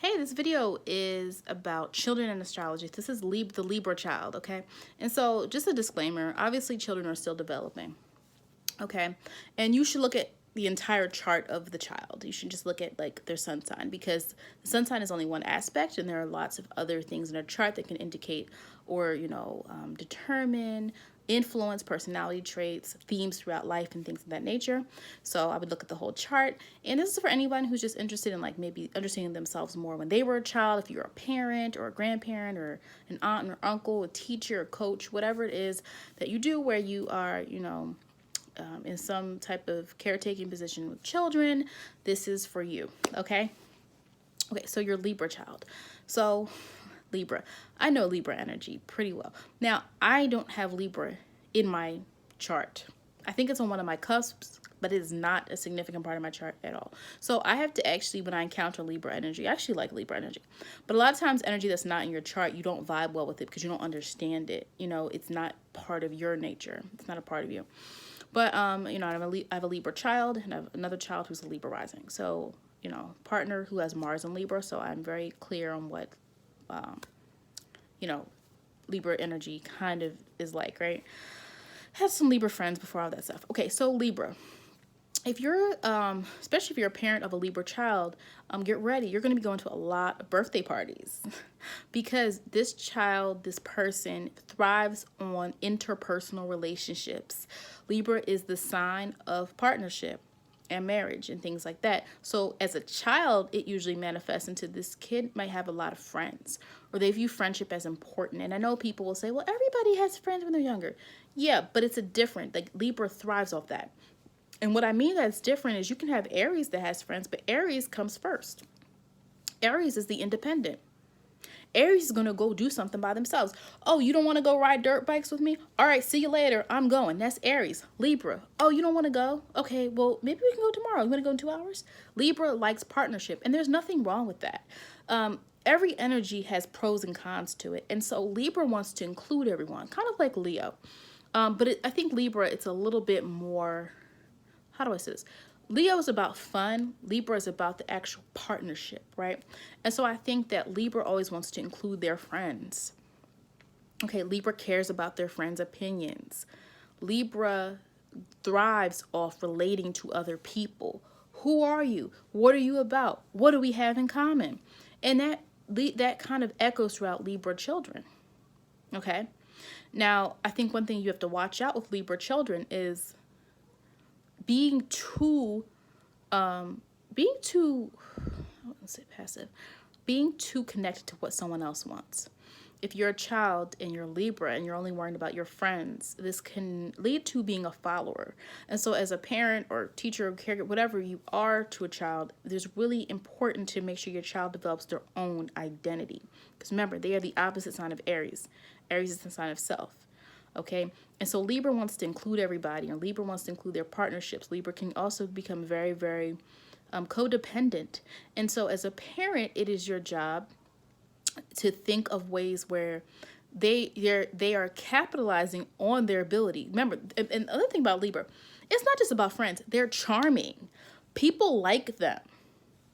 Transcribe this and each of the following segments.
Hey, this video is about children and astrology. This is the Libra child, okay? And so just a disclaimer, obviously children are still developing, okay? And you should look at the entire chart of the child. You should just look at like their sun sign, because the sun sign is only one aspect and there are lots of other things in their chart that can indicate or, determine, influence personality traits, themes throughout life, and things of that nature. So I would look at the whole chart. And this is for anyone who's just interested in like maybe understanding themselves more when they were a child. If you're a parent or a grandparent or an aunt or uncle, a teacher, a coach, whatever it is that you do where you are, in some type of caretaking position with children, this is for you, okay? Okay, so you're Libra child. So Libra, I know Libra energy pretty well. Now, I don't have Libra in my chart. I think it's on one of my cusps, but it is not a significant part of my chart at all. So I have to actually, when I encounter Libra energy, I actually like Libra energy. But a lot of times energy that's not in your chart, you don't vibe well with it because you don't understand it. It's not part of your nature. It's not a part of you. But, I have a Libra child and I have another child who's a Libra rising. So, partner who has Mars in Libra. So I'm very clear on what, Libra energy kind of is like, right? Have some Libra friends before all that stuff. Okay, so Libra. If you're, especially if you're a parent of a Libra child, get ready. You're going to be going to a lot of birthday parties because this child, this person thrives on interpersonal relationships. Libra is the sign of partnership and marriage and things like that. So as a child, it usually manifests into this kid might have a lot of friends or they view friendship as important. And I know people will say, well, everybody has friends when they're younger. Yeah, but it's like Libra thrives off that. And what I mean that's different is you can have Aries that has friends, but Aries comes first. Aries is the independent. Aries is going to go do something by themselves. Oh, you don't want to go ride dirt bikes with me? All right, see you later. I'm going. That's Aries. Libra. Oh, you don't want to go? Okay, well, maybe we can go tomorrow. You want to go in 2 hours? Libra likes partnership, and there's nothing wrong with that. Every energy has pros and cons to it. And so Libra wants to include everyone, kind of like Leo. I think Libra, it's a little bit more, how do I say this? Leo is about fun. Libra is about the actual partnership, right? And so I think that Libra always wants to include their friends. Okay, Libra cares about their friends' opinions. Libra thrives off relating to other people. Who are you? What are you about? What do we have in common? And that kind of echoes throughout Libra children. Okay? Now, I think one thing you have to watch out with Libra children is being too I wouldn't say passive, being too connected to what someone else wants. If you're a child and you're Libra and you're only worrying about your friends, this can lead to being a follower. And so as a parent or teacher or caregiver, whatever you are to a child, it's really important to make sure your child develops their own identity. Because remember, they are the opposite sign of Aries. Aries is the sign of self. Okay, and so Libra wants to include everybody, and Libra wants to include their partnerships. Libra can also become very, very codependent. And so as a parent, it is your job to think of ways where they are capitalizing on their ability. Remember, and the other thing about Libra, it's not just about friends. They're charming. People like them.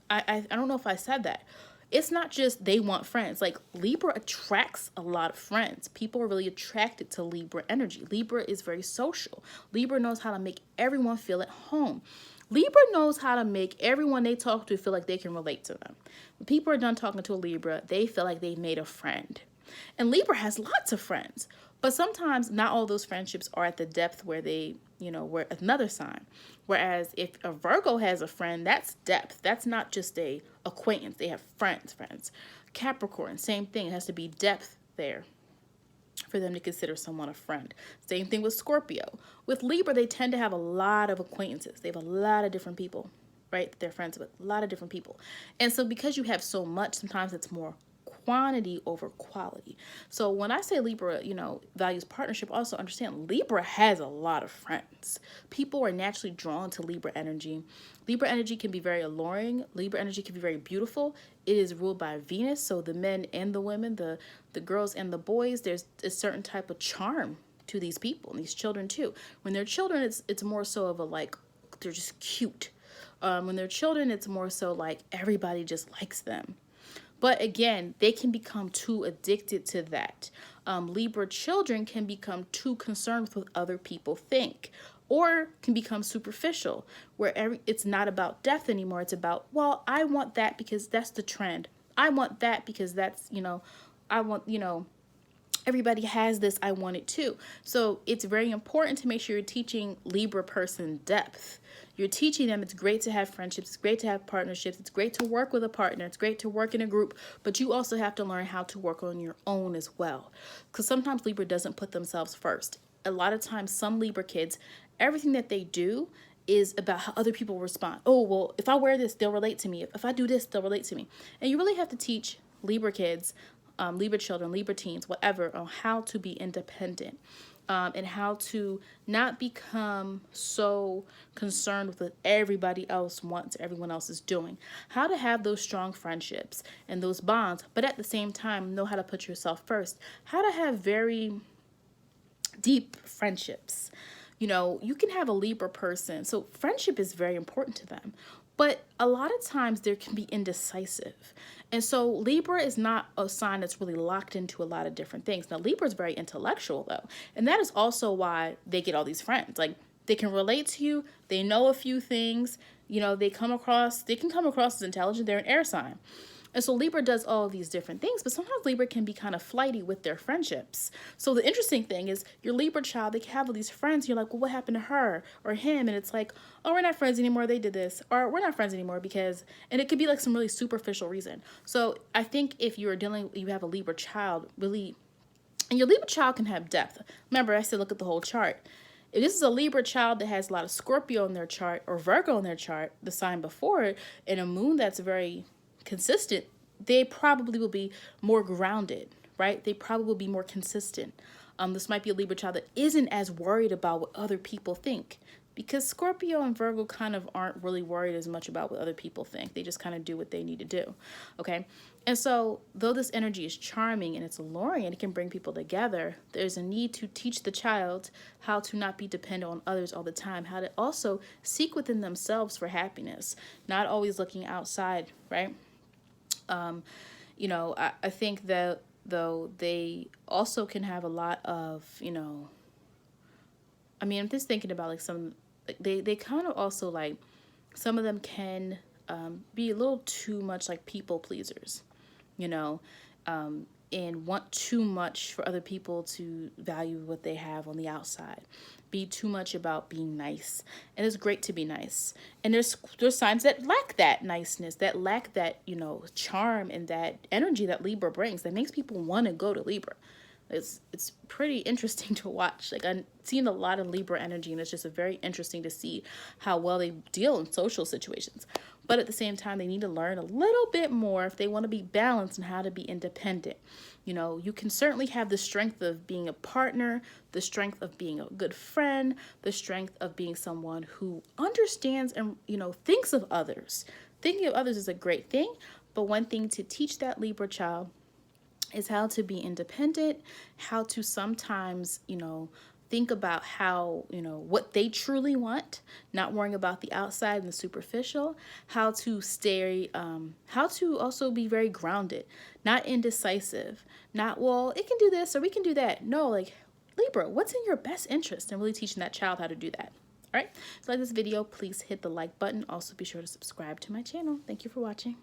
I don't know if I said that. It's not just they want friends. Like Libra attracts a lot of friends. People are really attracted to Libra energy. Libra is very social. Libra knows how to make everyone feel at home. Libra knows how to make everyone they talk to feel like they can relate to them. When people are done talking to a Libra, they feel like they've made a friend. And Libra has lots of friends. But sometimes not all those friendships are at the depth where they, where another sign. Whereas if a Virgo has a friend, that's depth. That's not just a acquaintance. They have friends. Capricorn, same thing. It has to be depth there for them to consider someone a friend. Same thing with Scorpio. With Libra, they tend to have a lot of acquaintances. They have a lot of different people, right? They're friends with a lot of different people. And so because you have so much, sometimes it's more quantity over quality. So when I say Libra, values partnership, also understand Libra has a lot of friends. People are naturally drawn to Libra energy. Libra energy can be very alluring. Libra energy can be very beautiful. It is ruled by Venus, so the men and the women, the girls and the boys, there's a certain type of charm to these people and these children too. When they're children, it's more so of a like, they're just cute. When they're children, it's more so like everybody just likes them. But again, they can become too addicted to that. Libra children can become too concerned with what other people think, or can become superficial, where it's not about depth anymore. It's about, well, I want that because that's the trend. I want that because that's, I want, everybody has this, I want it too. So it's very important to make sure you're teaching Libra person depth. You're teaching them it's great to have friendships, it's great to have partnerships, it's great to work with a partner, it's great to work in a group, but you also have to learn how to work on your own as well. Because sometimes Libra doesn't put themselves first. A lot of times, some Libra kids, everything that they do is about how other people respond. Oh, well, if I wear this, they'll relate to me. If I do this, they'll relate to me. And you really have to teach Libra kids, Libra children, Libra teens, whatever, on how to be independent. And how to not become so concerned with what everybody else wants, everyone else is doing. How to have those strong friendships and those bonds, but at the same time, know how to put yourself first. How to have very deep friendships. You can have a Libra person, so friendship is very important to them. But a lot of times there can be indecisive. And so Libra is not a sign that's really locked into a lot of different things. Now, Libra is very intellectual, though. And that is also why they get all these friends. Like, they can relate to you. They know a few things. They can come across as intelligent. They're an air sign. And so Libra does all of these different things, but sometimes Libra can be kind of flighty with their friendships. So the interesting thing is your Libra child, they can have all these friends. You're like, well, what happened to her or him? And it's like, oh, we're not friends anymore. They did this. Or we're not friends anymore because, and it could be like some really superficial reason. So I think if you have a Libra child, really, and your Libra child can have depth. Remember, I said, look at the whole chart. If this is a Libra child that has a lot of Scorpio in their chart or Virgo in their chart, the sign before it, and a moon that's very consistent, they probably will be more grounded, right? They probably will be more consistent. This might be a Libra child that isn't as worried about what other people think, because Scorpio and Virgo kind of aren't really worried as much about what other people think. They just kind of do what they need to do, okay? And so though this energy is charming and it's alluring and it can bring people together, there's a need to teach the child how to not be dependent on others all the time, how to also seek within themselves for happiness, not always looking outside, right? I think that though they also can have a lot of, I'm just thinking about like they kind of also like, some of them can be a little too much like people pleasers, and want too much for other people to value what they have on the outside. Be too much about being nice. And it's great to be nice. And there's signs that lack that niceness, that lack that, charm and that energy that Libra brings, that makes people want to go to Libra. It's pretty interesting to watch. Like, I've seen a lot of Libra energy, and it's just very interesting to see how well they deal in social situations. But at the same time, they need to learn a little bit more if they want to be balanced and how to be independent. You can certainly have the strength of being a partner, the strength of being a good friend, the strength of being someone who understands and, thinks of others. Thinking of others is a great thing, but one thing to teach that Libra child is how to be independent, how to sometimes, think about how, what they truly want, not worrying about the outside and the superficial, how to stay, how to also be very grounded, not indecisive, not, well, it can do this or we can do that. No, like, Libra, what's in your best interest? And really teaching that child how to do that. All right. So like this video, please hit the like button. Also be sure to subscribe to my channel. Thank you for watching.